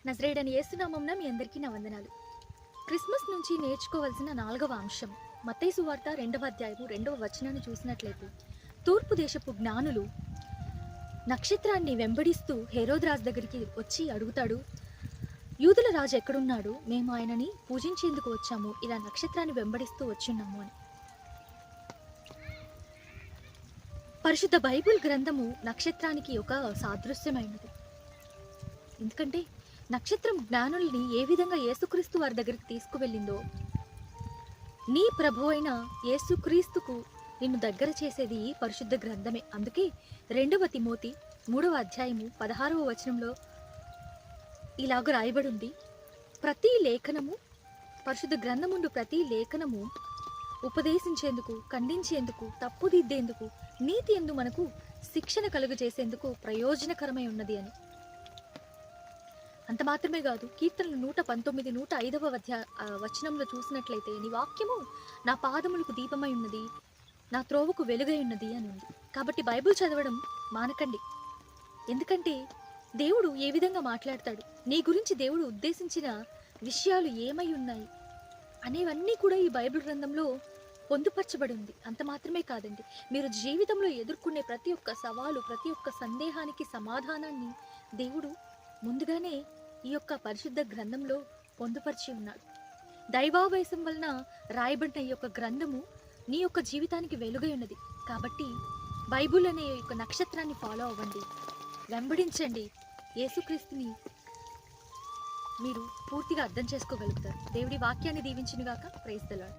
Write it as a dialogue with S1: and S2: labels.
S1: నజరేయుడైన యేసు నామమున మీ అందరికీ నా వందనాలు. క్రిస్మస్ నుంచి నేర్చుకోవాల్సిన 4వ అంశం మత్తయి సువార్త 2వ అధ్యాయము 2వ వచనాన్ని చూసినట్లయితే, తూర్పు దేశపు జ్ఞానులు నక్షత్రాన్ని వెంబడిస్తూ హేరోదు రాజు దగ్గరికి వచ్చి అడుగుతాడు, యూదుల రాజు ఎక్కడున్నాడు? మేము ఆయనని పూజించేందుకు వచ్చాము, ఇలా నక్షత్రాన్ని వెంబడిస్తూ వచ్చిన్నాము అని. పరిశుద్ధ బైబిల్ గ్రంథము నక్షత్రానికి ఒక సాదృశ్యమైనది. ఎందుకంటే నక్షత్రం జ్ఞానుల్ని ఏ విధంగా యేసుక్రీస్తు వారి దగ్గరికి తీసుకువెళ్ళిందో, నీ ప్రభు అయిన యేసుక్రీస్తుకు నిన్ను దగ్గర చేసేది ఈ పరిశుద్ధ గ్రంథమే. అందుకే 2వ తిమోతి 3వ అధ్యాయము 16వ వచనంలో ఇలాగ రాయబడి ఉంది, ప్రతి లేఖనము, పరిశుద్ధ గ్రంథముండు ప్రతి లేఖనము ఉపదేశించేందుకు, ఖండించేందుకు, తప్పుదిద్దేందుకు, నీతి యందు మనకు శిక్షణ కలుగజేసేందుకు ప్రయోజనకరమై ఉన్నది అని. అంత మాత్రమే కాదు, కీర్తనలు 119 105వ వచనంలో చూసినట్లయితే, నీ వాక్యము నా పాదములకు దీపమై ఉన్నది, నా త్రోవకు వెలుగై ఉన్నది అని ఉంది. కాబట్టి బైబిల్ చదవడం మానకండి. ఎందుకంటే దేవుడు ఏ విధంగా మాట్లాడతాడు, నీ గురించి దేవుడు ఉద్దేశించిన విషయాలు ఏమై ఉన్నాయి అనేవన్నీ కూడా ఈ బైబిల్ గ్రంథంలో పొందుపరచబడి ఉంది. అంత మాత్రమే కాదండి, మీరు జీవితంలో ఎదుర్కొనే ప్రతి ఒక్క సవాలు, ప్రతి ఒక్క సందేహానికి సమాధానాన్ని దేవుడు ముందుగానే ఈ యొక్క పరిశుద్ధ గ్రంథంలో పొందుపరిచి ఉన్నాడు. దైవావేశం వలన రాయబడిన ఈ యొక్క గ్రంథము నీ యొక్క జీవితానికి వెలుగై ఉన్నది. కాబట్టి బైబిల్ అనే ఈ యొక్క నక్షత్రాన్ని ఫాలో అవ్వండి, వెంబడించండి. యేసుక్రీస్తుని మీరు పూర్తిగా అర్థం చేసుకోగలుగుతారు. దేవుడి వాక్యాన్ని దీవించును గాక. Praise the lord.